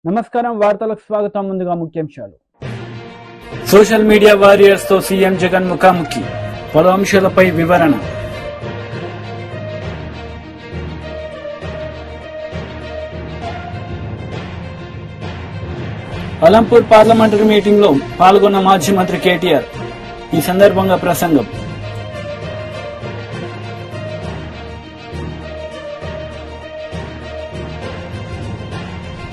నమస్కారం వార్తలకు స్వాగతం. ముందుగా ముఖ్యాంశాలు. సోషల్ మీడియా వారియర్స్ తో సీఎం జగన్ ముఖాముఖి, పలు అంశాలపై వివరణ. అలంపూర్ పార్లమెంటరీ మీటింగ్ లో పాల్గొన్న మాజీ మంత్రి కేటీఆర్. ఈ సందర్భంగా ప్రసంగం.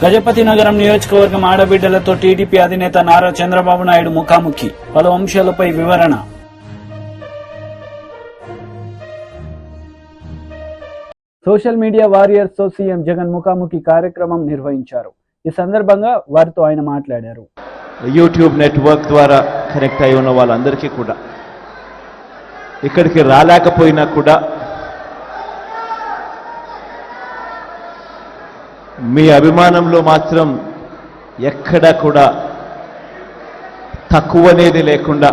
గజపతి నగరం నియోజకవర్గం ఆడబిడ్డలతో టీడీపీ అధినేత నారా చంద్రబాబు నాయుడు ముఖాముఖి, పలు అంశాలపై వివరణ. సోషల్ మీడియా వారియర్స్ తో సీఎం జగన్ ముఖాముఖి కార్యక్రమం నిర్వహించారు. ఈ సందర్భంగా వారితో ఆయన మాట్లాడారు. యూట్యూబ్ నెట్వర్క్ ద్వారా కనెక్ట్ అయి ఉన్న వాళ్ళందరికీ కూడా, ఇక్కడికి రాలేకపోయినా కూడా మీ అభిమానంలో మాత్రం ఎక్కడా కూడా తక్కువనేది లేకుండా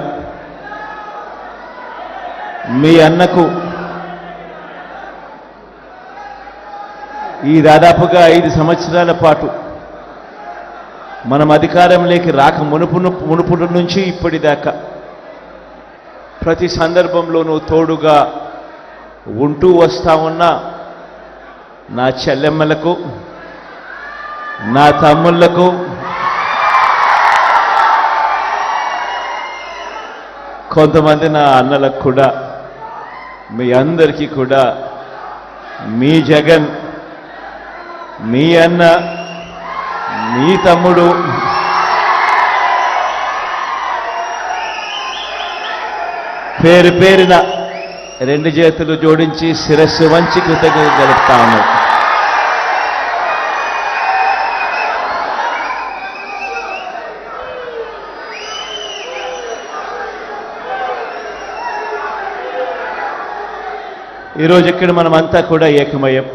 మీ అన్నకు ఈ దాదాపుగా 5 సంవత్సరాల పాటు మనం అధికారంలోకి రాక మునుపుడు నుంచి ఇప్పటిదాకా ప్రతి సందర్భంలోనూ తోడుగా ఉంటూ వస్తా ఉన్న నా చెల్లెమ్మలకు, నా తమ్ముళ్లకు, కొంతమంది నా అన్నలకు కూడా, మీ అందరికీ కూడా మీ జగన్, మీ అన్న, మీ తమ్ముడు పేరు పేరున 2 చేతులు జోడించి శిరస్సు వంచి కృతజ్ఞతలు తెలుపుతా ఉన్నాడు. ఈరోజు ఇక్కడ మనమంతా కూడా ఏకమయ్యాం.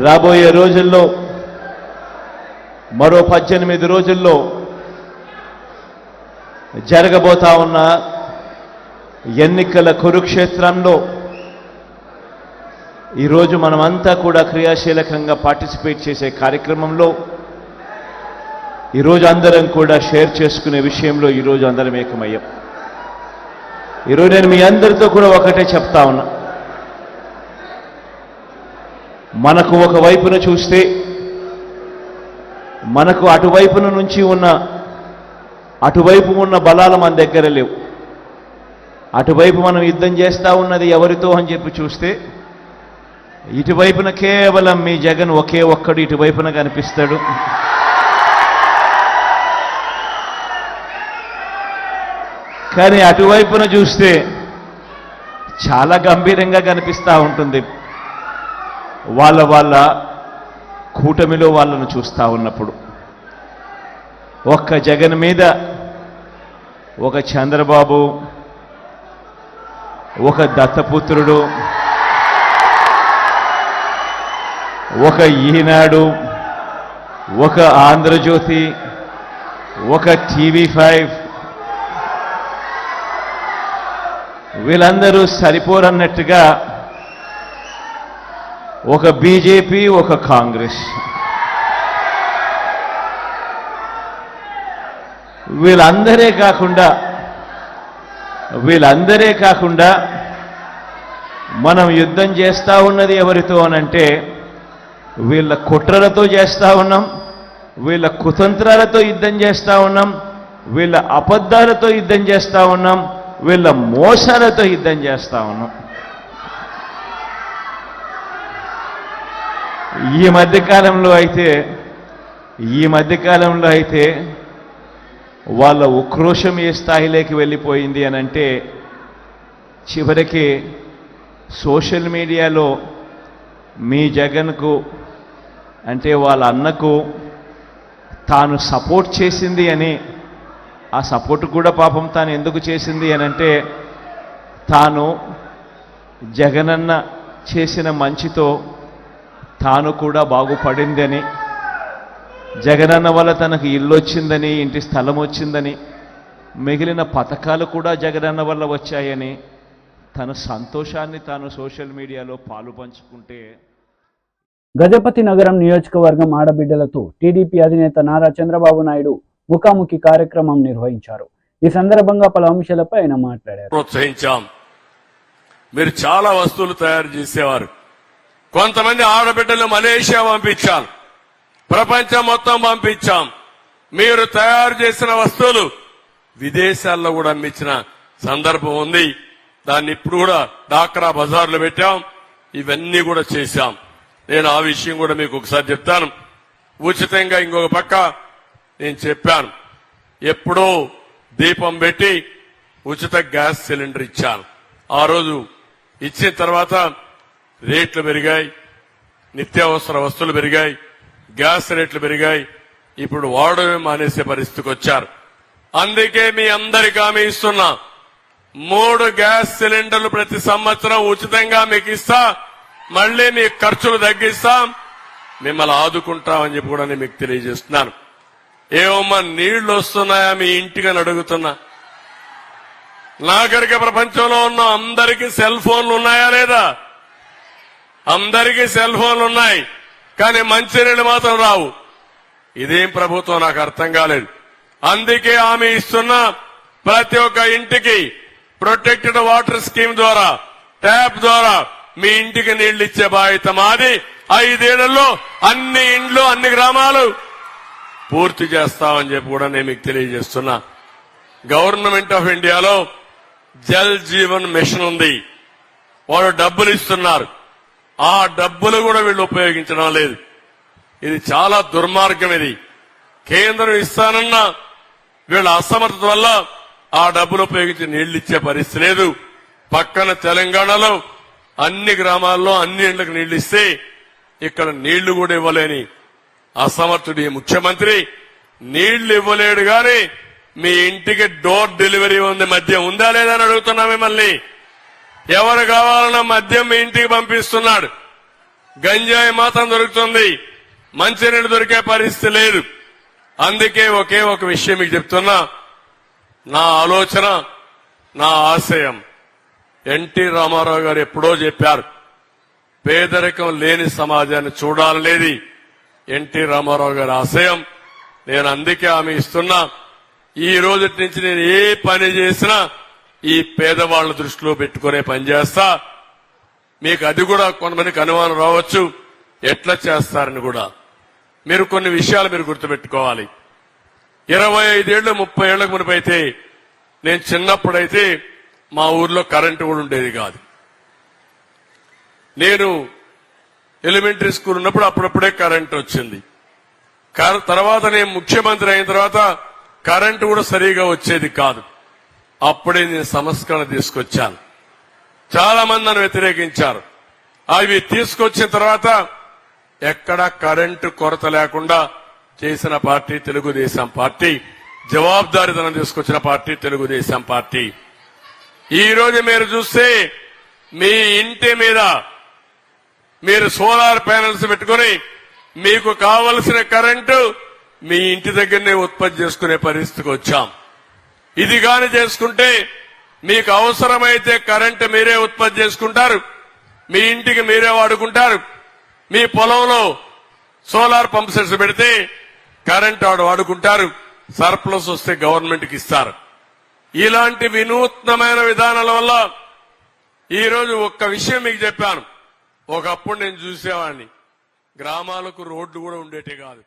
రాబోయే రోజుల్లో, మరో 18 రోజుల్లో జరగబోతా ఉన్న ఎన్నికల కురుక్షేత్రంలో ఈరోజు మనమంతా కూడా క్రియాశీలకంగా పార్టిసిపేట్ చేసే కార్యక్రమంలో ఈరోజు అందరం కూడా షేర్ చేసుకునే విషయంలో ఈరోజు అందరం ఏకమయ్యాం. ఈరోజు నేను మీ అందరితో కూడా ఒకటే చెప్తా ఉన్నా. మనకు ఒకవైపున చూస్తే మనకు అటువైపు ఉన్న బలాలు మన దగ్గర లేవు. అటువైపు మనం యుద్ధం చేస్తూ ఉన్నది ఎవరితో అని చెప్పి చూస్తే ఇటువైపున కేవలం మీ జగన్ ఒకే ఒక్కడు ఇటువైపున కనిపిస్తాడు. కానీ అటువైపున చూస్తే చాలా గంభీరంగా కనిపిస్తూ ఉంటుంది. వాళ్ళ కూటమిలో వాళ్ళను చూస్తూ ఉన్నప్పుడు ఒక్క జగన్ మీద ఒక చంద్రబాబు, ఒక దత్తపుత్రుడు, ఒక ఈనాడు, ఒక ఆంధ్రజ్యోతి, ఒక టీవీ5 వీళ్ళందరూ సరిపోరన్నట్టుగా ఒక బీజేపీ, ఒక కాంగ్రెస్, వీళ్ళందరే కాకుండా మనం యుద్ధం చేస్తూ ఉన్నది ఎవరితో అనంటే వీళ్ళ కుట్రలతో చేస్తూ ఉన్నాం, వీళ్ళ కుతంత్రాలతో యుద్ధం చేస్తూ ఉన్నాం, వీళ్ళ అబద్ధాలతో యుద్ధం చేస్తూ ఉన్నాం, వీళ్ళ మోసాలతో యుద్ధం చేస్తూ ఉన్నాం. ఈ మధ్యకాలంలో అయితే వాళ్ళ ఉక్రోషం ఏ స్థాయిలోకి వెళ్ళిపోయింది అనంటే చివరికి సోషల్ మీడియాలో మీ జగన్కు అంటే వాళ్ళ అన్నకు తాను సపోర్ట్ చేసింది అని, ఆ సపోర్ట్ కూడా పాపం తాను ఎందుకు చేసింది అనంటే తాను జగనన్న చేసిన మంచితో తాను కూడా బాగుపడిందని, జగనన్న వల్ల తనకు ఇల్లు వచ్చిందని, ఇంటి స్థలం వచ్చిందని, మిగిలిన పథకాలు కూడా జగనన్న వల్ల వచ్చాయని తన సంతోషాన్ని తాను సోషల్ మీడియాలో పాలు పంచుకుంటే గజపతి నగరం నియోజకవర్గం ఆడబిడ్డలతో టీడీపీ అధినేత నారా చంద్రబాబు నాయుడు ముఖాముఖి కార్యక్రమం నిర్వహించారు. ఈ సందర్భంగా పలు అంశాలపై ఆయన మాట్లాడారు. ప్రోత్సహించాం. మీరు చాలా వస్తువులు తయారు చేసేవారు. కొంతమంది ఆడబిడ్డలు మలేషియా పంపించాం, ప్రపంచం మొత్తం పంపించాం. మీరు తయారు చేసిన వస్తువులు విదేశాల్లో కూడా అమ్మించిన సందర్భం ఉంది. దాన్ని ఇప్పుడు కూడా డాక్రా బజార్లో పెట్టాం. ఇవన్నీ కూడా చేశాం. నేను ఆ విషయం కూడా మీకు ఒకసారి చెప్తాను. ఉచితంగా ఇంకొక పక్క నేను చెప్పాను, ఎప్పుడో దీపం పెట్టి ఉచిత గ్యాస్ సిలిండర్ ఇచ్చాను. ఆ రోజు ఇచ్చిన తర్వాత రేట్లు పెరిగాయి, నిత్యావసర వస్తువులు పెరిగాయి, గ్యాస్ రేట్లు పెరిగాయి. ఇప్పుడు వాడమే మానేసే పరిస్థితికి వచ్చారు. అందుకే మీ అందరికీ హామీ ఇస్తున్నా, 3 గ్యాస్ సిలిండర్లు ప్రతి సంవత్సరం ఉచితంగా మీకు ఇస్తా. మళ్లీ మీ ఖర్చులు తగ్గిస్తాం, మిమ్మల్ని ఆదుకుంటామని చెప్పి కూడా నేను మీకు తెలియజేస్తున్నాను. ఏమమ్మా నీళ్లు వస్తున్నాయా మీ ఇంటికి అని అడుగుతున్నా. నాగరిక ప్రపంచంలో ఉన్న అందరికీ సెల్ ఫోన్లు ఉన్నాయా లేదా? అందరికీ సెల్ ఫోన్లు ఉన్నాయి, కానీ మంచినీళ్ళు మాత్రం రావు. ఇదేం ప్రభుత్వం నాకు అర్థం కాలేదు. అందుకే హామీ ఇస్తున్నా, ప్రతి ఒక్క ఇంటికి ప్రొటెక్టెడ్ వాటర్ స్కీమ్ ద్వారా, ట్యాప్ ద్వారా మీ ఇంటికి నీళ్లు ఇచ్చే బాధ్యత మాది. 5 ఏళ్లలో అన్ని ఇండ్లు, అన్ని గ్రామాలు పూర్తి చేస్తామని చెప్పి కూడా నేను మీకు తెలియజేస్తున్నా. గవర్నమెంట్ ఆఫ్ ఇండియాలో జల్ జీవన్ మిషన్ ఉంది. వాళ్ళు డబ్బులు ఇస్తున్నారు. ఆ డబ్బులు కూడా వీళ్ళు ఉపయోగించడం లేదు. ఇది చాలా దుర్మార్గం. ఇది కేంద్రం ఇస్తానన్న వీళ్ళ అసమర్థత వల్ల ఆ డబ్బులు ఉపయోగించి నీళ్లు ఇచ్చే పరిస్థితి లేదు. పక్కన తెలంగాణలో అన్ని గ్రామాల్లో అన్ని ఇండ్లకు నీళ్లు ఇస్తే ఇక్కడ నీళ్లు కూడా ఇవ్వలేని అసమర్థుడి ముఖ్యమంత్రి నీళ్లు ఇవ్వలేడు. గాని మీ ఇంటికి డోర్ డెలివరీ ఉంది. మద్యం ఉందా లేదా అని అడుగుతున్నా మిమ్మల్ని. ఎవరు కావాలన్నా మద్యం మీ ఇంటికి పంపిస్తున్నాడు. గంజాయి మాత్రం దొరుకుతుంది, మంచినీళ్ళు దొరికే పరిస్థితి లేదు. అందుకే ఒకే ఒక విషయం మీకు చెప్తున్నా. నా ఆలోచన, నా ఆశయం ఎన్టీ రామారావు గారు ఎప్పుడో చెప్పారు, పేదరికం లేని సమాజాన్ని చూడాలనేది ఎన్టీ రామారావు గారి ఆశయం. నేను అందుకే హామీ ఇస్తున్నా, ఈ రోజు నుంచి నేను ఏ పని చేసినా ఈ పేదవాళ్ల దృష్టిలో పెట్టుకునే పని చేస్తా. మీకు అది కూడా కొంతమందికి అనుమానం రావచ్చు, ఎట్లా చేస్తారని కూడా. మీరు కొన్ని విషయాలు మీరు గుర్తుపెట్టుకోవాలి. 25 ఏళ్లు 30 ఏళ్లకు మునిపైతే, నేను చిన్నప్పుడైతే మా ఊర్లో కరెంటు కూడా ఉండేది కాదు. నేను ఎలిమెంటరీ స్కూల్ ఉన్నప్పుడు అప్పుడప్పుడే కరెంటు వచ్చింది. తర్వాత నేను ముఖ్యమంత్రి అయిన తర్వాత కరెంటు కూడా సరిగా వచ్చేది కాదు. అప్పుడే నేను సంస్కరణ తీసుకొచ్చాను. చాలా మంది నన్ను వ్యతిరేకించారు. అవి తీసుకొచ్చిన తర్వాత ఎక్కడా కరెంటు కొరత లేకుండా చేసిన పార్టీ తెలుగుదేశం పార్టీ. జవాబుదారీతనం తీసుకొచ్చిన పార్టీ తెలుగుదేశం పార్టీ. ఈ రోజు మీరు చూస్తే మీ ఇంటి మీద మీరు సోలార్ ప్యానెల్స్ పెట్టుకుని మీకు కావలసిన కరెంటు మీ ఇంటి దగ్గరనే ఉత్పత్తి చేసుకునే పరిస్థితికి వచ్చాం. ఇది గాని చేసుకుంటే మీకు అవసరమైతే కరెంటు మీరే ఉత్పత్తి చేసుకుంటారు, మీ ఇంటికి మీరే వాడుకుంటారు. మీ పొలంలో సోలార్ పంప్ సెట్స్ పెడితే కరెంటు వాడుకుంటారు. సర్ప్లస్ వస్తే గవర్నమెంట్కి ఇస్తారు. ఇలాంటి వినూత్నమైన విధానాల వల్ల ఈరోజు ఒక్క విషయం మీకు చెప్పాను. ఒకప్పుడు నేను చూసేవాడిని, గ్రామాలకు రోడ్లు కూడా ఉండేటే కాదు.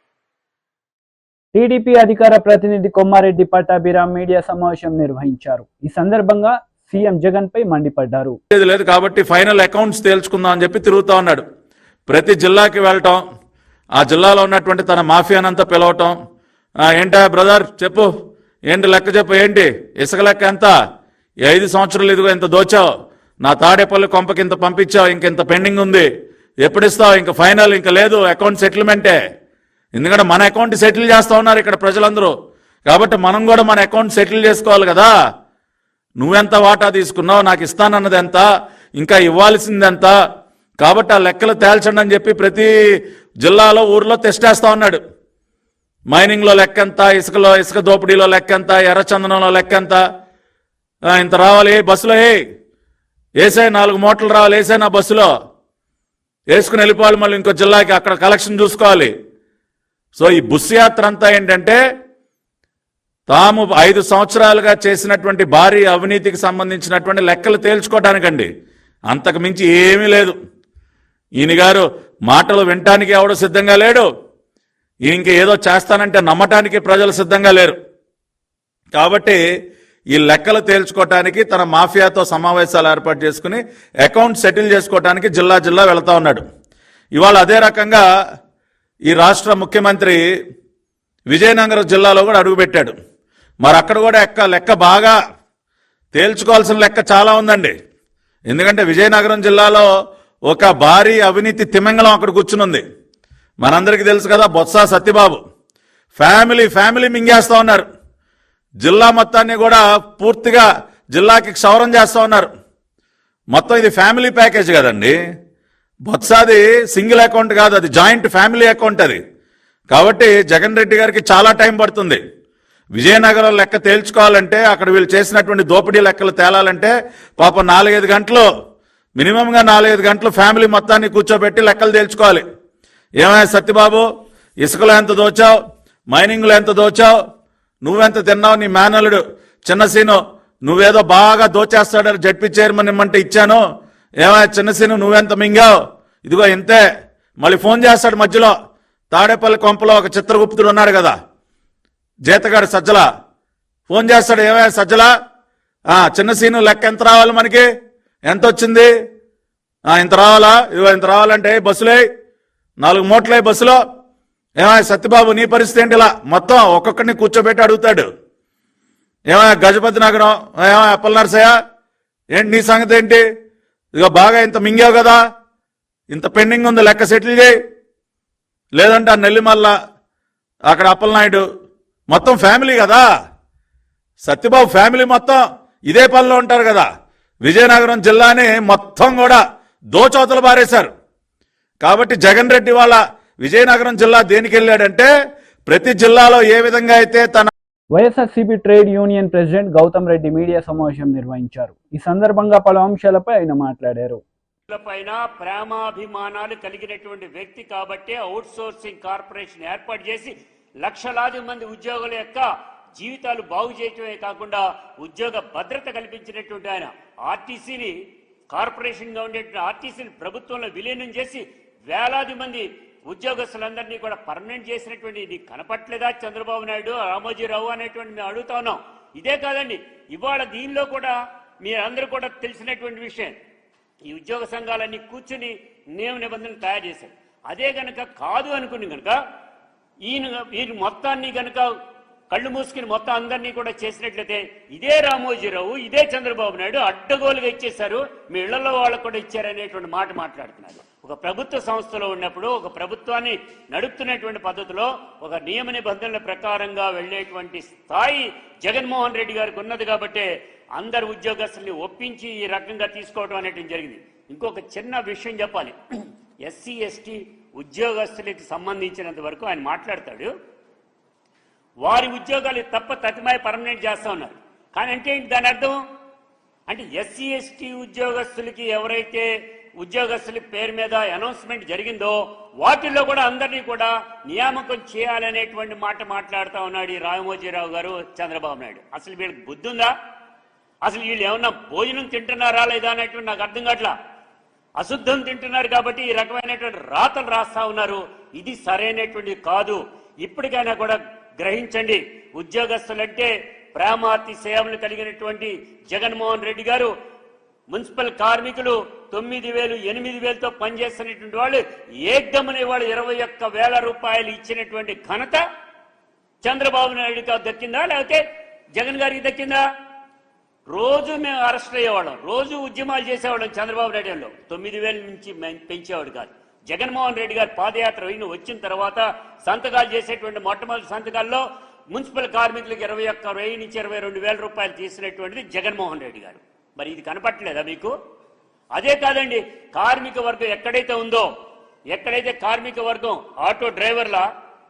టీడీపీ అధికార ప్రతినిధి కొమ్మారెడ్డి పట్టాభిరామ్ మీడియా సమావేశం నిర్వహించారు. ఈ సందర్భంగా సీఎం జగన్ పై మండిపడ్డారు. లేదు కాబట్టి ఫైనల్ అకౌంట్స్ తేల్చుకుందాం అని చెప్పి తిరుగుతా ఉన్నాడు. ప్రతి జిల్లాకి వెళ్ళటం, ఆ జిల్లాలో ఉన్నటువంటి తన మాఫియానంతా పిలవటం. ఏంటా బ్రదర్ చెప్పు, ఏంటి లెక్క చెప్పు, ఏంటి ఇసుక లెక్క ఎంత, 5 సంవత్సరాలు ఇదిగో ఇంత దోచావు, నా తాడేపల్లి కొంపకి ఇంత పంపించావు, ఇంకెంత పెండింగ్ ఉంది, ఎప్పుడు ఇస్తావు, ఇంక ఫైనల్ ఇంక లేదు, అకౌంట్ సెటిల్మెంటే. ఎందుకంటే మన అకౌంట్ సెటిల్ చేస్తా ఉన్నారు ఇక్కడ ప్రజలందరూ. కాబట్టి మనం కూడా మన అకౌంట్ సెటిల్ చేసుకోవాలి కదా. నువ్వెంత వాటా తీసుకున్నావు, నాకు ఇస్తానన్నది ఎంత, ఇంకా ఇవ్వాల్సింది ఎంత, కాబట్టి ఆ లెక్కలు తేల్చండి అని చెప్పి ప్రతి జిల్లాలో ఊర్లో తెస్టేస్తా ఉన్నాడు. మైనింగ్లో లెక్కెంత, ఇసుక దోపిడీలో లెక్కెంత, ఎర్రచందనంలో లెక్కెంత, ఇంత రావాలి బస్సులో, వేసే 4 మూటలు రావాలి, వేసే నా బస్సులో. వేసుకుని వెళ్ళిపోవాలి, మళ్ళీ ఇంకో జిల్లాకి అక్కడ కలెక్షన్ చూసుకోవాలి. సో ఈ బుస్ యాత్ర అంతా ఏంటంటే తాము 5 సంవత్సరాలుగా చేసినటువంటి భారీ అవినీతికి సంబంధించినటువంటి లెక్కలు తేల్చుకోవటానికండి. అంతకు మించి ఏమీ లేదు. ఈయన గారు మాటలు వినటానికి ఎవడో సిద్ధంగా లేడు, ఇంక ఏదో చేస్తానంటే నమ్మటానికి ప్రజలు సిద్ధంగా లేరు. కాబట్టి ఈ లెక్కలు తేల్చుకోవటానికి తన మాఫియాతో సమావేశాలు ఏర్పాటు చేసుకుని అకౌంట్ సెటిల్ చేసుకోవటానికి జిల్లా జిల్లా వెళతా ఉన్నాడు. ఇవాళ అదే రకంగా ఈ రాష్ట్ర ముఖ్యమంత్రి విజయనగరం జిల్లాలో కూడా అడుగుపెట్టాడు. మరి అక్కడ కూడా లెక్క బాగా తేల్చుకోవాల్సిన లెక్క చాలా ఉందండి. ఎందుకంటే విజయనగరం జిల్లాలో ఒక భారీ అవినీతి తిమింగళం అక్కడ కూర్చునుంది. మనందరికీ తెలుసు కదా, బొత్స సత్యబాబు ఫ్యామిలీ మింగేస్తా ఉన్నారు. జిల్లా మొత్తాన్ని కూడా పూర్తిగా జిల్లాకి క్షౌరం చేస్తా ఉన్నారు. మొత్తం ఇది ఫ్యామిలీ ప్యాకేజ్ కదండి. బొత్సాది సింగిల్ అకౌంట్ కాదు, అది జాయింట్ ఫ్యామిలీ అకౌంట్ అది. కాబట్టి జగన్ రెడ్డి గారికి చాలా టైం పడుతుంది. విజయనగరం లెక్క తేల్చుకోవాలంటే, అక్కడ వీళ్ళు చేసినటువంటి దోపిడీ లెక్కలు తేలాలంటే పాపం 4-5 గంటలు, మినిమంగా 4-5 గంటలు ఫ్యామిలీ మొత్తాన్ని కూర్చోబెట్టి లెక్కలు తేల్చుకోవాలి. ఏమైనా సత్యబాబు, ఇసుకలో ఎంత దోచావు, మైనింగ్లో ఎంత దోచావు, నువ్వెంత తిన్నావు, నీ మేనల్లుడు చిన్నసీను నువ్వేదో బాగా దోచేస్తాడని జడ్పీ చైర్మన్ ఇమ్మంటే ఇచ్చాను, ఏమైనా చిన్నసీను నువ్వెంత మింగావు, ఇదిగో ఇంతే. మళ్ళీ ఫోన్ చేస్తాడు మధ్యలో. తాడేపల్లి కొంపలో ఒక చిత్రగుప్తుడు ఉన్నాడు కదా, జీతగాడు సజ్జల, ఫోన్ చేస్తాడు, ఏమైనా సజ్జల చిన్నసీను లెక్క ఎంత రావాలి, మనకి ఎంత వచ్చింది, ఇంత రావాలా, ఇదిగో ఇంత రావాలంటే బస్సులే 4 మూటలే బస్సులో. ఏమైనా సత్యబాబు నీ పరిస్థితి ఏంటి, ఇలా మొత్తం ఒక్కొక్కడిని కూర్చోబెట్టి అడుగుతాడు. ఏమైనా గజపతి నగరం, ఏమైనా అప్పల నరసయ్య ఏంటి నీ సంగతి ఏంటి, ఇదిగో బాగా ఇంత మింగావు కదా, ఇంత పెండింగ్ ఉంది లెక్క సెటిల్ చేయి. లేదంటే ఆ నెల్లిమల్ల అక్కడ అప్పలనాయుడు, మొత్తం ఫ్యామిలీ కదా. సత్యబాబు ఫ్యామిలీ మొత్తం ఇదే పనిలో ఉంటారు కదా. విజయనగరం జిల్లాని మొత్తం కూడా దోచోతలు బారేశారు. కాబట్టి జగన్ రెడ్డి వాళ్ళ విజయనగరం జిల్లా దేనికి వెళ్ళాడంటే, ప్రతి జిల్లాలో ఏ విధంగా అయితే తన YSRCP trade union president Gautam Reddy media సమావేశం నిర్వహించారు. ఈ సందర్భంగా పలు అంశాలపై ఆయన మాట్లాడారు. పైన ప్రేమాభిమానాలు కలిగినటువంటి వ్యక్తి కాబట్టి అవుట్ సోర్సింగ్ కార్పొరేషన్ ఏర్పాటు చేసి లక్షలాది మంది ఉద్యోగుల యొక్క జీవితాలు బాగు చేయటమే కాకుండా ఉద్యోగ భద్రత కల్పించినటువంటి ఆయన ఆర్టీసీని, కార్పొరేషన్ గా ఉండేటువంటి ఆర్టీసీని ప్రభుత్వంలో విలీనం చేసి వేలాది మంది ఉద్యోగస్తులందరినీ కూడా పర్మనెంట్ చేసినటువంటి ఇది కనపట్లేదా చంద్రబాబు నాయుడు, రామోజీరావు అనేటువంటి మేము అడుగుతా ఉన్నాం. ఇదే కాదండి, ఇవాళ దీనిలో కూడా మీరందరూ కూడా తెలిసినటువంటి విషయం, ఈ ఉద్యోగ సంఘాలన్నీ కూర్చుని నియమ నిబంధనలు తయారు చేశారు. అదే గనక కాదు అనుకుని గనక ఈయన మొత్తాన్ని గనక కళ్ళు మూసుకుని మొత్తం అందరినీ కూడా చేసినట్లయితే ఇదే రామోజీరావు, ఇదే చంద్రబాబు నాయుడు అడ్డగోలుగా ఇచ్చేశారు, మీ ఇళ్లలో వాళ్ళకు కూడా ఇచ్చారనేటువంటి మాట మాట్లాడుతున్నారు. ఒక ప్రభుత్వ సంస్థలో ఉన్నప్పుడు, ఒక ప్రభుత్వాన్ని నడుపుతున్నటువంటి పద్ధతిలో ఒక నియమ నిబంధనల ప్రకారంగా వెళ్లేటువంటి స్థాయి జగన్మోహన్ రెడ్డి గారికి ఉన్నది కాబట్టి అందరు ఉద్యోగస్తుల్ని ఒప్పించి ఈ రకంగా తీసుకోవడం అనేటువంటి జరిగింది. ఇంకొక చిన్న విషయం చెప్పాలి, ఎస్సీ ఎస్టీ ఉద్యోగస్తులకి సంబంధించినంత వరకు ఆయన మాట్లాడతాడు, వారి ఉద్యోగాలు తప్ప తతిమాయ పర్మనెంట్ చేస్తా ఉన్నారు. కానీ అంటే ఏంటి దాని అర్థం అంటే, ఎస్సీ ఎస్టీ ఉద్యోగస్తులకి ఎవరైతే ఉద్యోగస్తుల పేరు మీద అనౌన్స్మెంట్ జరిగిందో వాటిల్లో కూడా అందరినీ కూడా నియామకం చేయాలనేటువంటి మాట మాట్లాడుతూ ఉన్నాడు ఈ రామోజీరావు గారు, చంద్రబాబు నాయుడు. అసలు వీళ్ళకి బుద్ధి ఉందా? అసలు వీళ్ళు ఏమన్నా భోజనం తింటున్నారా లేదా అనేటువంటి నాకు అర్థం కావట్లా. అశుద్ధం తింటున్నారు కాబట్టి ఈ రకమైనటువంటి రాతలు రాస్తా ఉన్నారు. ఇది సరైనటువంటి కాదు. ఇప్పటికైనా కూడా గ్రహించండి, ఉద్యోగస్తులంటే ప్రేమాతి సేవలు కలిగినటువంటి జగన్మోహన్ రెడ్డి గారు మున్సిపల్ కార్మికులు 9,000, 8,000తో పనిచేస్తున్నటువంటి వాళ్ళు ఏకదమనే వాళ్ళు 21,000 రూపాయలు ఇచ్చినటువంటి ఘనత చంద్రబాబు నాయుడుకి దక్కిందా లేకపోతే జగన్ గారికి దక్కిందా? రోజు మేము అరెస్ట్ అయ్యేవాళ్ళం, రోజు ఉద్యమాలు చేసేవాళ్ళం. చంద్రబాబు నాయుడు 9,000 నుంచి పెంచేవాడు కాదు. జగన్మోహన్ రెడ్డి గారు పాదయాత్ర వచ్చిన తర్వాత సంతకాలు చేసేటువంటి మొట్టమొదటి సంతకాల్లో మున్సిపల్ కార్మికులకు 21,000 నుంచి 22,000 రూపాయలు తీసినటువంటిది జగన్మోహన్ రెడ్డి గారు. మరి ఇది కనపట్లేదా మీకు? అదే కాదండి, కార్మిక వర్గం ఎక్కడైతే ఉందో, ఎక్కడైతే కార్మిక వర్గం ఆటో డ్రైవర్ల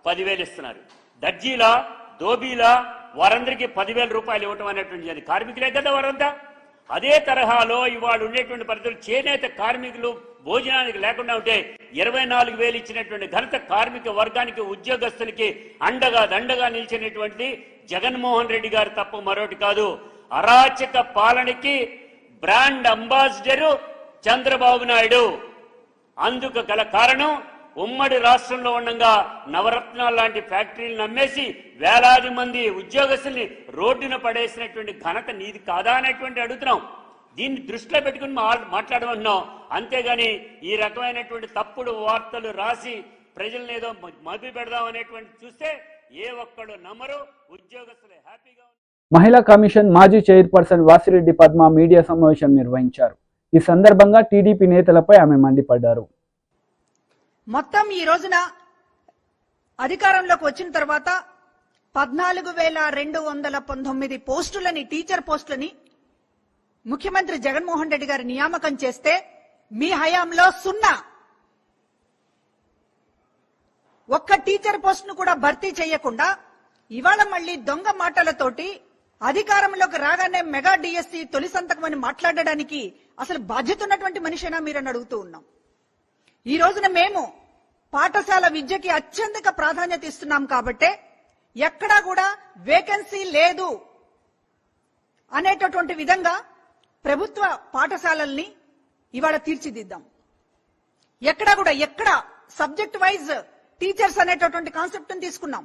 10,000 ఇస్తున్నారు, దర్జీలా, దోబీలా వారందరికీ 10,000 రూపాయలు ఇవ్వటం అనేటువంటి కార్మికులే కదా వారంతా. అదే తరహాలో ఇవాళ ఉండేటువంటి పరిస్థితులు చేనేత కార్మికులు భోజనానికి లేకుండా ఉంటే 24,000 ఇచ్చినటువంటి ఘనత కార్మిక వర్గానికి ఉద్యోగస్తులకి అండగా దండగా నిలిచినటువంటి జగన్మోహన్ రెడ్డి గారు తప్ప మరొకటి కాదు. అరాచక పాలనకి బ్రాండ్ అంబాసిడరు చంద్రబాబు నాయుడు. అందుకు గల కారణం ఉమ్మడి రాష్ట్రంలో ఉండగా నవరత్నాలు లాంటి ఫ్యాక్టరీలు నమ్మేసి వేలాది మంది ఉద్యోగస్తుల్ని రోడ్డున పడేసినటువంటి ఘనత నీది కాదా అనేటువంటి అడుగుతున్నాం. దీన్ని దృష్టిలో పెట్టుకుని మాట్లాడమంటున్నాం. అంతేగాని ఈ రకమైనటువంటి తప్పుడు వార్తలు రాసి ప్రజల్ని ఏదో మభ్య పెడదాం అనేటువంటి చూస్తే ఏ ఒక్కడు నమ్మరు. ఉద్యోగస్తులు హ్యాపీగా. మహిళా కమిషన్ మాజీ చైర్పర్సన్ వాసిరెడ్డి పద్మ మీడియా సమావేశం నిర్వహించారు. ఈ సందర్భంగా టీడీపీ నేతలపై ఆమె మండిపడ్డారు. మొత్తం ఈ రోజున అధికారంలోకి వచ్చిన తర్వాత 14,219 పోస్టులని, టీచర్ పోస్టులని ముఖ్యమంత్రి జగన్మోహన్ రెడ్డి గారు నియామకం చేస్తే మీ హయాంలో 0. ఒక్క టీచర్ పోస్టును కూడా భర్తీ చేయకుండా ఇవాళ మళ్లీ దొంగ మాటలతోటి అధికారంలోకి రాగానే మెగా డిఎస్సి తొలి సంతకం అని మాట్లాడడానికి అసలు బాధ్యత ఉన్నటువంటి మనిషేనా మీరని అడుగుతూ ఉన్నాం. ఈ రోజున మేము పాఠశాల విద్యకి అత్యధిక ప్రాధాన్యత ఇస్తున్నాం కాబట్టే ఎక్కడా కూడా వేకెన్సీ లేదు అనేటటువంటి విధంగా ప్రభుత్వ పాఠశాలల్ని ఇవాళ తీర్చిదిద్దాం. ఎక్కడ సబ్జెక్ట్ వైజ్ టీచర్స్ అనేటటువంటి కాన్సెప్ట్ తీసుకున్నాం.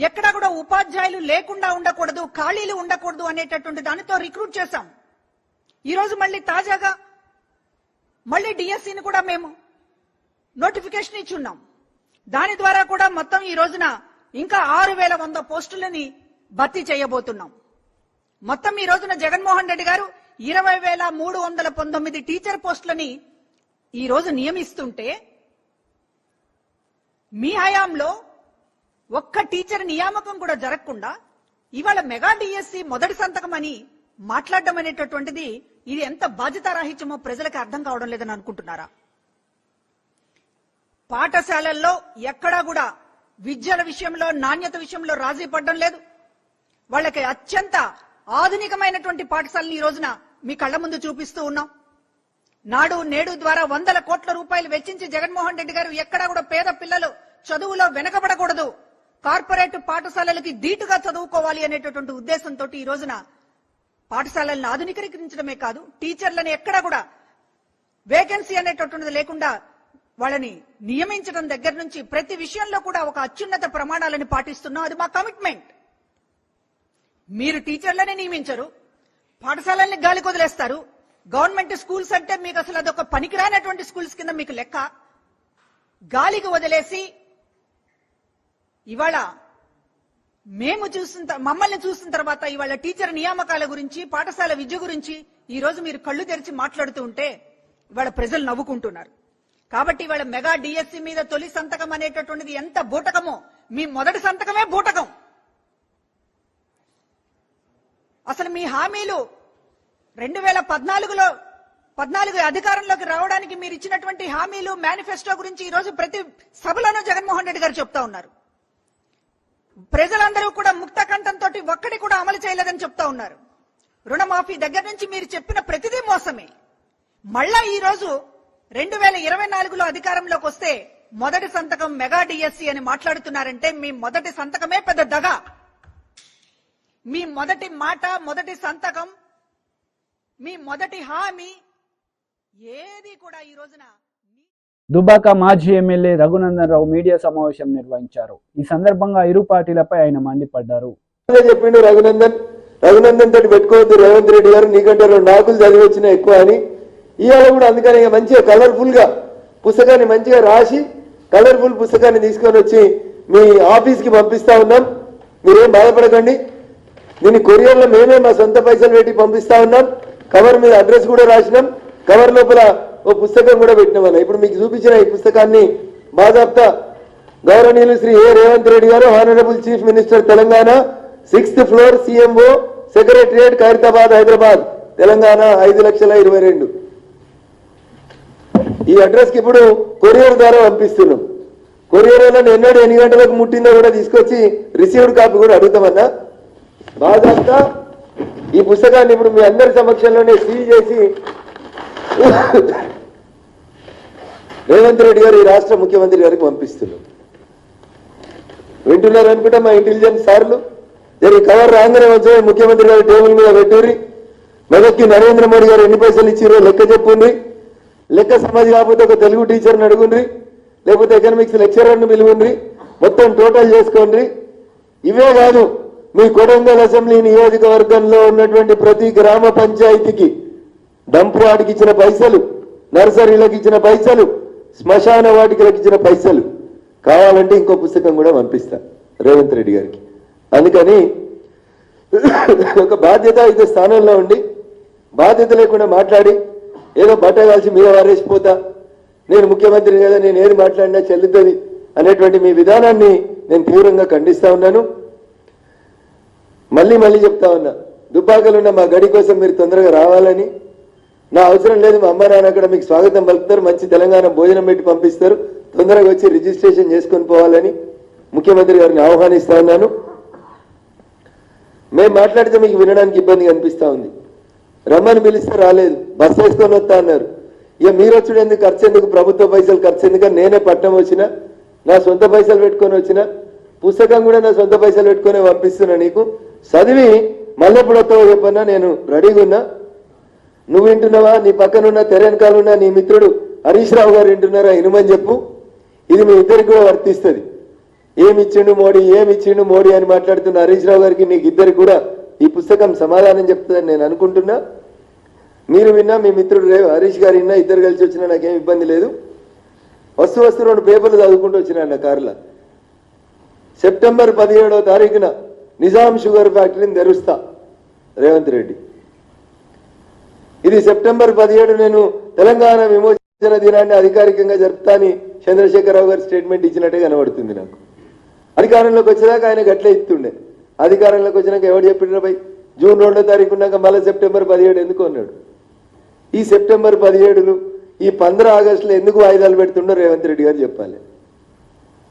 ఎక్కడా కూడా ఉపాధ్యాయులు లేకుండా ఉండకూడదు, ఖాళీలు ఉండకూడదు అనేటటువంటి దానితో రిక్రూట్ చేశాం. ఈ రోజు మళ్ళీ తాజాగా మళ్ళీ డిఎస్సిని కూడా మేము నోటిఫికేషన్ ఇచ్చున్నాం. దాని ద్వారా కూడా మొత్తం ఈ రోజున ఇంకా 6,100 పోస్టులని భర్తీ చేయబోతున్నాం. మొత్తం ఈ రోజున జగన్మోహన్ రెడ్డి గారు 20,319 టీచర్ పోస్టులని ఈ రోజు నియమిస్తుంటే మీ హయాంలో ఒక్క టీచర్ నియామకం కూడా జరగకుండా ఇవాళ మెగా డిఎస్సి మొదటి సంతకం అని మాట్లాడడం అనేటటువంటిది ఇది ఎంత బాధ్యతారాహిత్యమో ప్రజలకు అర్థం కావడం లేదని అనుకుంటున్నారా? పాఠశాలల్లో ఎక్కడా కూడా విద్యల విషయంలో, నాణ్యత విషయంలో రాజీ పడడం లేదు. వాళ్ళకి అత్యంత ఆధునికమైనటువంటి పాఠశాలను ఈ రోజున మీ కళ్ల ముందు చూపిస్తూ ఉన్నాం. నాడు నేడు ద్వారా 100 కోట్ల రూపాయలు వెచ్చించి జగన్మోహన్ రెడ్డి గారు ఎక్కడా కూడా పేద పిల్లలు చదువులో వెనకబడకూడదు, కార్పొరేట్ పాఠశాలలకి ధీటుగా చదువుకోవాలి అనేటటువంటి ఉద్దేశంతో ఈ రోజున పాఠశాలలను ఆధునీకరించడమే కాదు, టీచర్లను ఎక్కడా కూడా వేకెన్సీ అనేటటువంటిది లేకుండా వాళ్ళని నియమించడం దగ్గర నుంచి ప్రతి విషయంలో కూడా ఒక అత్యున్నత ప్రమాణాలను పాటిస్తున్నాం. అది మా కమిట్మెంట్. మీరు టీచర్లని నియమించరు, పాఠశాలల్ని గాలికి వదిలేస్తారు. గవర్నమెంట్ స్కూల్స్ అంటే మీకు అసలు అదొక పనికిరానటువంటి స్కూల్స్ కింద మీకు లెక్క. గాలికి వదిలేసి ఇవాళ మమ్మల్ని చూసిన తర్వాత ఇవాళ టీచర్ నియామకాల గురించి, పాఠశాల విద్య గురించి ఈ రోజు మీరు కళ్ళు తెరిచి మాట్లాడుతూ ఉంటే ఇవాళ ప్రజలు నవ్వుకుంటున్నారు. కాబట్టి ఇవాళ మెగా డిఎస్సి మీద తొలి సంతకం అనేటటువంటిది ఎంత బూటకమో, మీ మొదటి సంతకమే బూటకం. అసలు మీ హామీలు 2014 అధికారంలోకి రావడానికి మీరు ఇచ్చినటువంటి హామీలు, మేనిఫెస్టో గురించి ఈ రోజు ప్రతి సభలోనూ జగన్మోహన్ రెడ్డి గారు చెప్తా ఉన్నారు. ప్రజలందరూ కూడా ముక్త కంఠంతో ఒక్కటి కూడా అమలు చేయలేదని చెప్తా ఉన్నారు. రుణమాఫీ దగ్గర నుంచి మీరు చెప్పిన ప్రతిదీ మోసమే. మళ్ళా ఈ రోజు 2024లో అధికారంలోకి వస్తే మొదటి సంతకం మెగా డిఎస్సి అని మాట్లాడుతున్నారంటే మీ మొదటి సంతకమే పెద్ద దగ. మీ మొదటి మాట, మొదటి సంతకం, మీ మొదటి హామీ ఏది కూడా ఈ రోజున. దుబ్బాక మాజీ ఎమ్మెల్యే రఘునందన్ రావు మీడియా సమావేశం నిర్వహించారు. ఈ సందర్భంగా ఇరు పార్టీలపై ఆయన మండిపడ్డారు. చెప్పిండు రఘునందన్ తోటి పెట్టుకోవద్దు రేవంత్ రెడ్డి గారు, నీకంటే 2 నాకులు చదివి వచ్చినా ఎక్కువ అని. ఇవాళ కూడా అందుకని మంచిగా కలర్ఫుల్ గా పుస్తకాన్ని మంచిగా రాసి కలర్ఫుల్ పుస్తకాన్ని తీసుకొని వచ్చి మీ ఆఫీస్కి పంపిస్తా ఉన్నాం. మీరేం బాధపడకండి. దీన్ని కొరియర్లో మేమే మా సొంత పైసలు పెట్టి పంపిస్తా ఉన్నాం. కవర్ మీద అడ్రస్ కూడా రాసినాం. కవర్ లోపల ఓ పుస్తకం కూడా పెట్టినామన్న. ఇప్పుడు మీకు చూపించిన ఈ పుస్తకాన్ని బాజాప్తా గౌరవనీయులు శ్రీ ఏ రేవంత్ రెడ్డి గారు, honourable chief minister Telangana, 6th floor CMO secretariat Khairatabad Hyderabad Telangana 5,22,000. ఈ అడ్రస్ కి ఇప్పుడు కొరియర్ ద్వారా పంపిస్తున్నాం. కొరియర్ వల్ల ఎన్నడూ ఎన్ని గంటలకు ముట్టిందో కూడా తీసుకొచ్చి రిసీవ్డ్ కాపీ కూడా అడుగుతామన్నా. బాజాప్తా ఈ పుస్తకాన్ని ఇప్పుడు మీ అందరి సమక్షంలోనే సీల్ చేసి రేవంత్ రెడ్డి గారు ఈ రాష్ట్ర ముఖ్యమంత్రి గారికి పంపిస్తున్నారు. వింటున్నారు అనుకుంటా మా ఇంటెలిజెన్స్ సార్లు. దీని కవర్ రాగానే వచ్చే ముఖ్యమంత్రి గారు టేబుల్ మీద పెట్టుర్రి. మొదటికి నరేంద్ర మోడీ గారు ఎన్ని పైసలు ఇచ్చిరో లెక్క చెప్పుండ్రి. లెక్క సమాజ్ కాకపోతే ఒక తెలుగు టీచర్ని అడుగుండ్రి, లేకపోతే ఎకనామిక్స్ లెక్చరర్ని పిలువుండ్రి, మొత్తం టోటల్ చేసుకోండి. ఇవే కాదు, మీ కొడంగల్ అసెంబ్లీ నియోజకవర్గంలో ఉన్నటువంటి ప్రతి గ్రామ పంచాయతీకి డంప్ వాటికి ఇచ్చిన పైసలు, నర్సరీలకు ఇచ్చిన పైసలు, శ్మశాన వాటికలకు ఇచ్చిన పైసలు కావాలంటే ఇంకో పుస్తకం కూడా పంపిస్తా రేవంత్ రెడ్డి గారికి. అందుకని ఒక బాధ్యతాయుత స్థానంలో ఉండి బాధ్యత లేకుండా మాట్లాడి ఏదో బట్ట కాల్చి మీద వారేసిపోతా, నేను ముఖ్యమంత్రి కదా నేను ఏది మాట్లాడినా చెల్లుతుంది అనేటువంటి మీ విధానాన్ని నేను తీవ్రంగా ఖండిస్తా ఉన్నాను. మళ్ళీ చెప్తా ఉన్నా, దుబ్బాకలున్న మా గడి కోసం మీరు తొందరగా రావాలని. నా అవసరం లేదు, మా అమ్మ నాన్న అక్కడ మీకు స్వాగతం పలుకుతారు, మంచి తెలంగాణ భోజనం పెట్టి పంపిస్తారు, తొందరగా వచ్చి రిజిస్ట్రేషన్ చేసుకొని పోవాలని ముఖ్యమంత్రి గారిని ఆహ్వానిస్తా ఉన్నాను. మేము మాట్లాడితే మీకు వినడానికి ఇబ్బంది కనిపిస్తా ఉంది. రమ్మని పిలిస్తే రాలేదు, బస్సు వేసుకొని వస్తా అన్నారు. ఇక మీరు వచ్చుడు ఎందుకు, ఖర్చు ఎందుకు, ప్రభుత్వ పైసలు ఖర్చు ఎందుకని నేనే పట్టణం వచ్చిన, నా సొంత పైసలు పెట్టుకొని వచ్చిన, పుస్తకం కూడా నా సొంత పైసలు పెట్టుకొని పంపిస్తున్నా. నీకు చదివి మళ్ళీ ఎప్పుడు వస్తావో చెప్పన్నా, నేను రెడీగా ఉన్నా. నువ్వు వింటున్నావా, నీ పక్కనున్న తెరెనకాలున్న నీ మిత్రుడు హరీష్ రావు గారు వింటున్నారా, ఇనుమని చెప్పు. ఇది మీ ఇద్దరికి కూడా వర్తిస్తుంది. ఏమిచ్చిండు మోడీ అని మాట్లాడుతున్న హరీష్ రావు గారికి నీకు ఇద్దరికి కూడా ఈ పుస్తకం సమాధానం చెప్తుందని నేను అనుకుంటున్నా. మీరు విన్నా, మీ మిత్రుడు హరీష్ గారు విన్నా, ఇద్దరు కలిసి వచ్చినా నాకేం ఇబ్బంది లేదు. వస్తు 2 పేపర్లు చదువుకుంటూ వచ్చినా నా కారులో. సెప్టెంబర్ 17వ తారీఖున నిజాం షుగర్ ఫ్యాక్టరీని తెరుస్తా రేవంత్ రెడ్డి. ఇది సెప్టెంబర్ 17 నేను తెలంగాణ విమోచన దినాన్ని అధికారికంగా జరుపుతా అని చంద్రశేఖరరావు గారు స్టేట్మెంట్ ఇచ్చినట్టే కనబడుతుంది నాకు. అధికారంలోకి వచ్చేదాకా ఆయన గట్లే ఇస్తుండే, అధికారంలోకి వచ్చినాక ఎవరు చెప్పిన భయ్ జూన్ 2వ తారీఖు ఉన్నాక మళ్ళీ సెప్టెంబర్ 17 ఎందుకు అన్నాడు. ఈ సెప్టెంబర్ 17లు ఈ 15 ఆగస్టులో ఎందుకు వాయిదాలు పెడుతుండో రేవంత్ రెడ్డి గారు చెప్పాలి.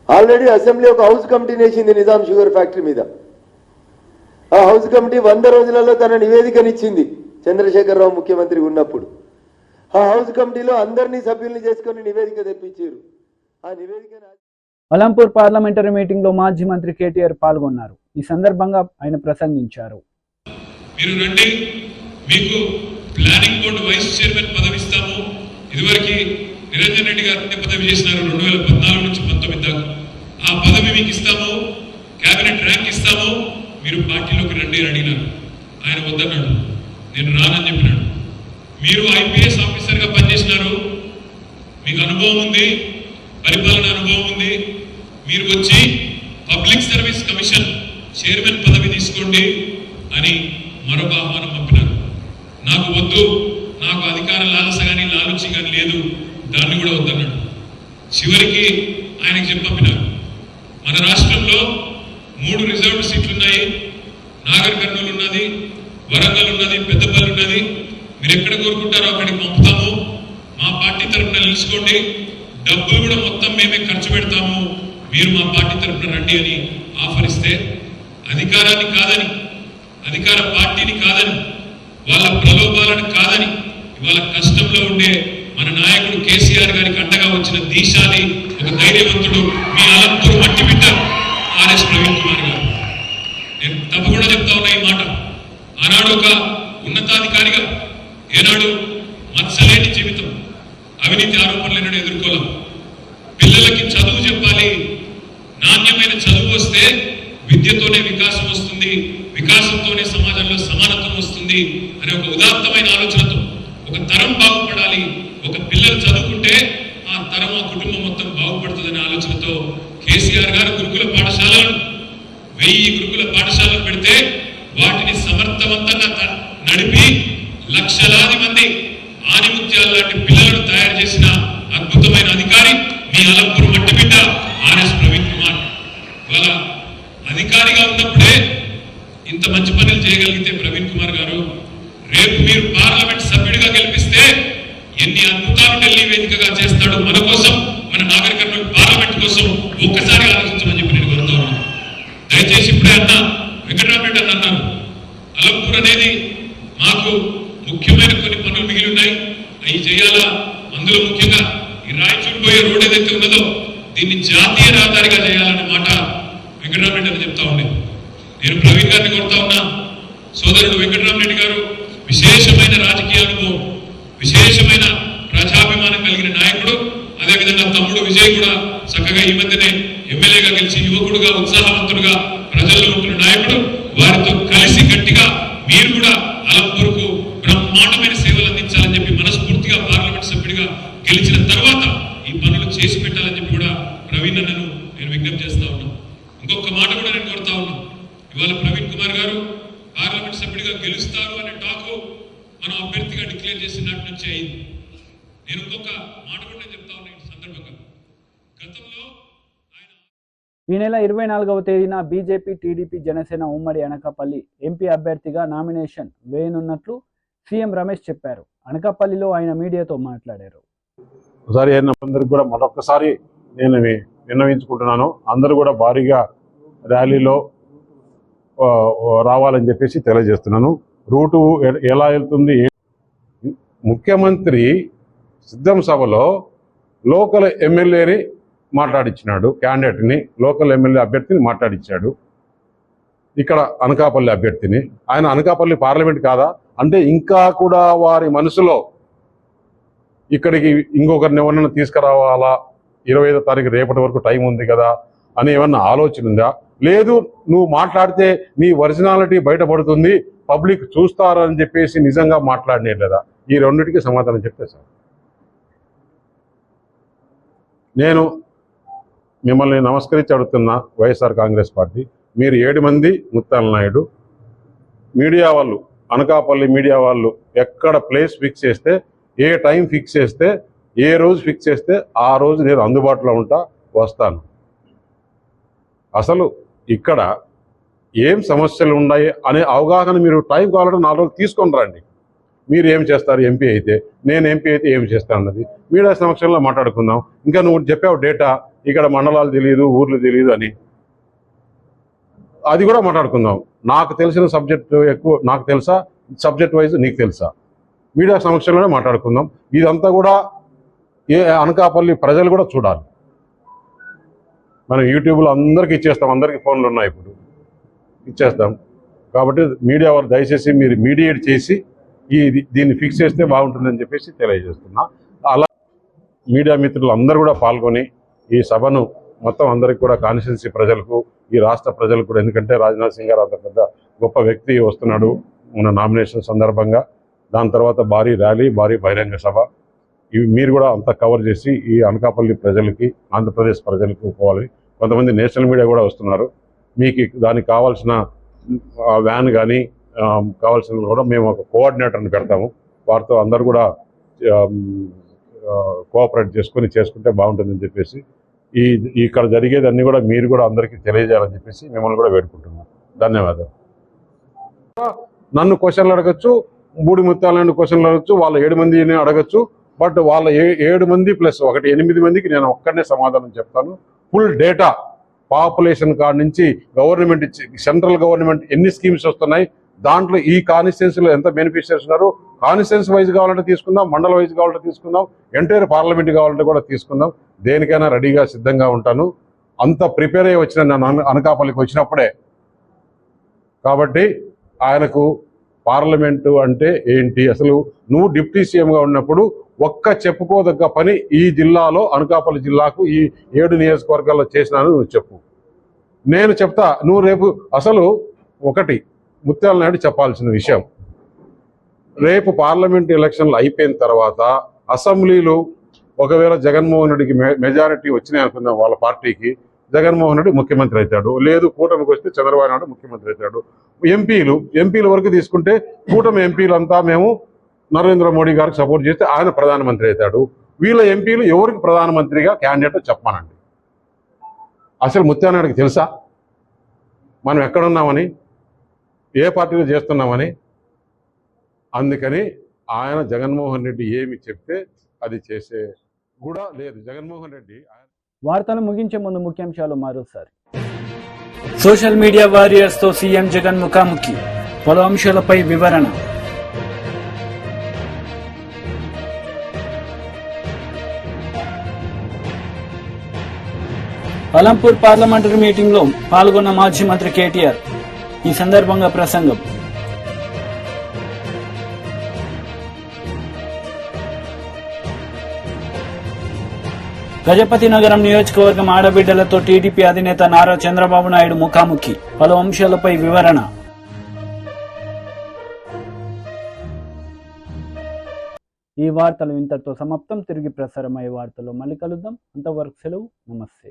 ఆల్రెడీ అసెంబ్లీ ఒక హౌస్ కమిటీని వేసింది నిజాం షుగర్ ఫ్యాక్టరీ మీద. ఆ హౌస్ కమిటీ 100 రోజులలో తన నివేదికనిచ్చింది చంద్రశేఖరరావు ముఖ్యమంత్రి ఉన్నప్పుడు. ఆ హౌస్ కమిటీలో అందరినీ సభ్యుల్ని చేసుకుని నివేదిక తెప్పించారు. ఆ నివేదిక అలంపూర్ పార్లమెంటరీ మీటింగ్ లో మాజీ మంత్రి కేటీఆర్ పాల్గొన్నారు. ఈ సందర్భంగా ఆయన ప్రసంగించారు. మీరు రండి, మీకు ప్లానింగ్ బోర్డు వైస్ చైర్మన్ పదవి ఇస్తాము. ఇదివరకు నిరంజన్ రెడ్డి గారు పదవి చేసినారు 2014 నుంచి 19 దాకా. ఆ పదవి మీకు ఇస్తాము, కేబినెట్ ర్యాంక్ ఇస్తాము, మీరు పార్టీలోకి రండి అని అడిగినారు. ఆయన వద్దన్నాడు, నేను రానని చెప్పినాడు. మీరు ఐపీఎస్ ఆఫీసర్గా పనిచేసినారు, మీకు అనుభవం ఉంది, పరిపాలన అనుభవం ఉంది, మీరు వచ్చి పబ్లిక్ సర్వీస్ కమిషన్ చైర్మన్ పదవి తీసుకోండి అని మరొక ఆహ్వానం పంపినారు. నాకు వద్దు, నాకు అధికార లాలస కానీ లాలుచి కానీ లేదు, దాన్ని కూడా వద్దన్నాడు. చివరికి ఆయనకి చెప్పినారు, మన రాష్ట్రంలో 3 రిజర్వ్డ్ సీట్లు ఉన్నాయి, నాగర్ కర్నూలు ఉన్నది, వరంగల్ ఉన్నది, పెద్దపల్లి ఉన్నది, మీరు ఎక్కడ కోరుకుంటారో అక్కడికి పంపుతాము, మా పార్టీ తరఫున నిలుచుకోండి, డబ్బులు కూడా మొత్తం మేమే ఖర్చు పెడతాము, మీరు మా పార్టీ తరఫున రండి అని ఆఫర్ ఇస్తే అధికారాన్ని కాదని, అధికార పార్టీని కాదని, వాళ్ళ ప్రలోభాలను కాదని, ఇవాళ కష్టంలో ఉండే మన నాయకుడు కేసీఆర్ గారికి అండగా వచ్చిన దీశాలి ఒక ధైర్యవంతుడు మీ అలంపూర్ మట్టి బిడ్డ ఆర్ఎస్ ప్రవీణ్ కుమార్ గారు. నేను తప్పకుండా చెప్తా ఉన్నా ఈ మాట. ఆనాడు ఒక ఉన్నతాధికారిగా, ఏనాడు మత్సలేని జీవితం, అవినీతి ఆరోపణలను ఎదుర్కోలేం. పిల్లలకి చదువు చెప్పాలి, నాణ్యమైన చదువు వస్తే విద్యతోనే వికాసం వస్తుంది, వికాసంతోనే సమాజంలో సమానత్వం వస్తుంది అనే ఒక ఉదాత్తమైన ఆలోచనతో ఒక తరం బాగుపడాలి, ఒక పిల్లలు చదువుకుంటే ఆ తరం, ఆ కుటుంబం మొత్తం బాగుపడుతుందనే ఆలోచనతో కేసీఆర్ గారు గురుకుల పాఠశాలను 1000 గురుకుల పాఠశాలను పెడితే వాటిని సమర్థవంతంగా నడిపి లక్షలాది మంది ఆనిముత్యాల లాంటి పిల్లలను తయారు చేసిన అద్భుతమైన అధికారి మీ అలంపూర్ మట్టి బిడ్డ ఆర్ఎస్ ప్రవీణ్ కుమార్. ఇవాళ అధికారిగా ఉన్నప్పుడే ఇంత మంచి పనులు చేయగలిగితే ప్రవీణ్ కుమార్ గారు, రేపు మీరు పార్లమెంట్ సభ్యుడిగా గెలిపిస్తే ఎన్ని అద్భుతాలు ఢిల్లీ వేదికగా చేస్తాడు మన కోసం, మన నాగర్ కర్నూలు పార్లమెంట్ కోసం ఒక్కసారి ఆలోచించమని చెప్పి నేను కోరుతా ఉన్నాను. దయచేసి ఇప్పుడే అన్న వెంకటరామరెడ్డి అన్నారు, అలంపూర్ అనేది దీన్ని జాతీయ రహదారిగా చేయాలనే మాట వెంకటరామరెడ్డి అని చెప్తా ఉండేది. నేను ప్రవీణ్ గారిని కోరుతా ఉన్నా, సోదరుడు వెంకటరామరెడ్డి గారు విశేషమైన రాజకీయ అనుభవం, విశేషమైన ప్రజాభిమానం కలిగిన నాయకుడు. అదేవిధంగా తమ్ముడు విజయ్ కూడా చక్కగా ఈ మధ్యనే ఎమ్మెల్యేగా గెలిచి యువకుడుగా ఉత్సాహవంతుడుగా ప్రజల్లో ఉంటున్న నాయకుడు. వారితో కలిసి గట్టిగా మీరు కూడా అలంపూర్కు బ్రహ్మాండమైన సేవలు అందించాలని చెప్పి మనస్ఫూర్తిగా పార్లమెంట్ సభ్యుడిగా గెలిచిన తర్వాత ఈ పనులు చేసి పెట్టాలని చెప్పి కూడా ప్రవీణ్ అన్నను నేను విజ్ఞప్తి చేస్తా ఉన్నాను. ఇంకొక మాట కూడా నేను కోరుతా ఉన్నాను. ఇవాళ ప్రవీణ్ కుమార్ గారు పార్లమెంట్ సభ్యుడిగా గెలుస్తారు అనే టాకు మనం అభ్యర్థిగా డిక్లేర్ చేసినట్టు నుంచి అయింది. నేను ఇంకొక మాట కూడా చెప్తా ఉన్నాను ఈ సందర్భంగా. గతంలో ఈ నెల 24వ తేదీన బీజేపీ, టీడీపీ, జనసేన ఉమ్మడి అనకాపల్లి ఎంపీ అభ్యర్థిగా నామినేషన్ వేయనున్నట్లు సీఎం రమేష్ చెప్పారు. అనకాపల్లిలో ఆయన మీడియాతో మాట్లాడారు. ఒకసారి అందరికి కూడా మరొకసారి నేను విన్నవించుకుంటున్నాను. అందరూ కూడా భారీగా ర్యాలీలో రావాలని చెప్పేసి తెలియజేస్తున్నాను. రూటు ఎలా వెళ్తుంది? ముఖ్యమంత్రి సిద్ధం సభలో లోకల్ ఎమ్మెల్యేని మాట్లాడించినాడు, క్యాండిడేట్ని, లోకల్ ఎమ్మెల్యే అభ్యర్థిని మాట్లాడించాడు. ఇక్కడ అనకాపల్లి అభ్యర్థిని. ఆయన అనకాపల్లి పార్లమెంట్ కాదా అంటే ఇంకా కూడా వారి మనసులో ఇక్కడికి ఇంకొకరిని ఎవరన్నా తీసుకురావాలా, 25వ తారీఖు రేపటి వరకు టైం ఉంది కదా అని ఏమన్నా ఆలోచన ఉందా? లేదు, నువ్వు మాట్లాడితే నీ ఒరిజినాలిటీ బయటపడుతుంది, పబ్లిక్ చూస్తారని చెప్పేసి నిజంగా మాట్లాడినే లేదా? ఈ రెండింటికి సమాధానం చెప్తే సార్. నేను మిమ్మల్ని నమస్కరించి అడుగుతున్నా, వైఎస్ఆర్ కాంగ్రెస్ పార్టీ, మీరు 7 మంది ముత్తాల నాయుడు మీడియా వాళ్ళు, అనకాపల్లి మీడియా వాళ్ళు ఎక్కడ ప్లేస్ ఫిక్స్ చేస్తే, ఏ టైం ఫిక్స్ చేస్తే, ఏ రోజు ఫిక్స్ చేస్తే ఆ రోజు నేను అందుబాటులో ఉంటా, వస్తాను. అసలు ఇక్కడ ఏం సమస్యలు ఉన్నాయి అనే అవగాహన మీరు టైం కావాలంటే 4 రోజులు తీసుకొని రండి. మీరు ఏం చేస్తారు ఎంపీ అయితే, నేను ఎంపీ అయితే ఏం చేస్తాను అన్నది మీడియా సమక్షంలో మాట్లాడుకుందాం. ఇంకా నువ్వు చెప్పావు డేటా, ఇక్కడ మండలాలు తెలియదు, ఊర్లు తెలియదు అని, అది కూడా మాట్లాడుకుందాం. నాకు తెలిసిన సబ్జెక్టు ఎక్కువ నాకు తెలుసా, సబ్జెక్ట్ వైజ్ నీకు తెలుసా, మీడియా సమక్షంలోనే మాట్లాడుకుందాం. ఇదంతా కూడా అనకాపల్లి ప్రజలు కూడా చూడాలి. మనం యూట్యూబ్లో అందరికీ ఇచ్చేస్తాం, అందరికీ ఫోన్లు ఉన్నాయి, ఇప్పుడు ఇచ్చేస్తాం. కాబట్టి మీడియా వారు దయచేసి మీరు మీడియేట్ చేసి దీన్ని ఫిక్స్ చేస్తే బాగుంటుందని చెప్పేసి తెలియజేస్తున్నా. అలా మీడియా మిత్రులు అందరూ కూడా పాల్గొని ఈ సభను మొత్తం అందరికి కూడా కాన్స్టిట్యున్సీ ప్రజలకు, ఈ రాష్ట్ర ప్రజలకు కూడా, ఎందుకంటే రాజ్నాథ్ సింగ్ గారు అంత పెద్ద గొప్ప వ్యక్తి వస్తున్నాడు మన నామినేషన్ సందర్భంగా. దాని తర్వాత భారీ ర్యాలీ, భారీ బహిరంగ సభ, ఇవి మీరు కూడా అంతా కవర్ చేసి ఈ అనకాపల్లి ప్రజలకి, ఆంధ్రప్రదేశ్ ప్రజలకు పోవాలి. కొంతమంది నేషనల్ మీడియా కూడా వస్తున్నారు. మీకు దానికి కావాల్సిన వ్యాన్ కానీ కావాల్సిన కూడా మేము ఒక కోఆర్డినేటర్ని పెడతాము. వారితో అందరూ కూడా కోఆపరేట్ చేసుకుంటే బాగుంటుందని చెప్పేసి ఇక్కడ జరిగేదన్నీ కూడా మీరు కూడా అందరికీ తెలియజేయాలని చెప్పేసి మిమ్మల్ని కూడా వేడుకుంటున్నాను. ధన్యవాదాలు. నన్ను క్వశ్చన్లు అడగచ్చు, బూడి ముత్యాలను క్వశ్చన్లు అడగచ్చు, వాళ్ళ 7 మందిని అడగచ్చు. బట్ వాళ్ళ 7 మంది ప్లస్ 8 మందికి నేను ఒక్కడనే సమాధానం చెప్తాను. ఫుల్ డేటా, పాపులేషన్ కాడ నుంచి గవర్నమెంట్ ఇచ్చి, సెంట్రల్ గవర్నమెంట్ ఎన్ని స్కీమ్స్ వస్తున్నాయి, దాంట్లో ఈ కాన్స్టిట్యున్సీలో ఎంత బెనిఫిషియర్స్ ఉన్నారు, కాన్స్టిట్యున్సీ వైజ్ కావాలంటే తీసుకుందాం, మండల వైజ్ కావాలంటే తీసుకుందాం, ఎంటైర్ పార్లమెంట్ కావాలంటే కూడా తీసుకుందాం. దేనికైనా రెడీగా సిద్ధంగా ఉంటాను. అంత ప్రిపేర్ అయ్యి వచ్చిన నేను అనకాపల్లికి వచ్చినప్పుడే. కాబట్టి ఆయనకు పార్లమెంటు అంటే ఏంటి, అసలు నువ్వు డిప్యూటీ సీఎంగా ఉన్నప్పుడు ఒక్క చెప్పుకోదగ్గ పని ఈ జిల్లాలో, అనకాపల్లి జిల్లాకు ఈ 7 నియోజకవర్గాల్లో చేసినాను నువ్వు చెప్పు. నేను చెప్తా. నువ్వు రేపు అసలు ఒకటి ముత్యాల నాయుడు చెప్పాల్సిన విషయం, రేపు పార్లమెంట్ ఎలక్షన్లు అయిపోయిన తర్వాత అసెంబ్లీలో ఒకవేళ జగన్మోహన్ రెడ్డికి మెజారిటీ వచ్చినాయి అనుకుందాం, వాళ్ళ పార్టీకి, జగన్మోహన్ రెడ్డి ముఖ్యమంత్రి అవుతాడు. లేదు కూటమికి వస్తే చంద్రబాబు నాయుడు ముఖ్యమంత్రి అవుతాడు. ఎంపీల వరకు తీసుకుంటే కూటమి ఎంపీలంతా మేము నరేంద్ర మోడీ గారికి సపోర్ట్ చేస్తే ఆయన ప్రధానమంత్రి అవుతాడు. వీళ్ళ ఎంపీలు ఎవరికి ప్రధానమంత్రిగా క్యాండిడేట్ చెప్పమానండి. అసలు ముత్యాల నాయుడికి తెలుసా మనం ఎక్కడున్నామని, ఏ పార్టీలో చేస్తున్నామని? అందుకని ఆయన జగన్మోహన్ రెడ్డి ఏమి చెప్తే అది చేసే కూడా లేదు. జగన్మోహన్ రెడ్డి వార్తలు ముగించే ముందు ముఖ్యాంశాలు మరోసారి. సోషల్ మీడియా వారియర్స్ తో సీఎం జగన్ ముఖాముఖి, పలు అంశాలపై వివరణ. అలంపూర్ పార్లమెంటరీ మీటింగ్ లో పాల్గొన్న మాజీ మంత్రి కేటీఆర్. ఈ సందర్భంగా ప్రసంగం. గజపతి నగరం నియోజకవర్గం ఆడబిడ్డలతో టీడీపీ అధినేత నారా చంద్రబాబు నాయుడు ముఖాముఖి. పలు అంశాలపై వివరణ. ఈ వార్తలు ఇంతటితో సమాప్తం. తిరిగి ప్రసారమయ్యే వార్తల్లో మళ్ళీ కలుద్దాం. అంతవరకు సెలవు. నమస్తే.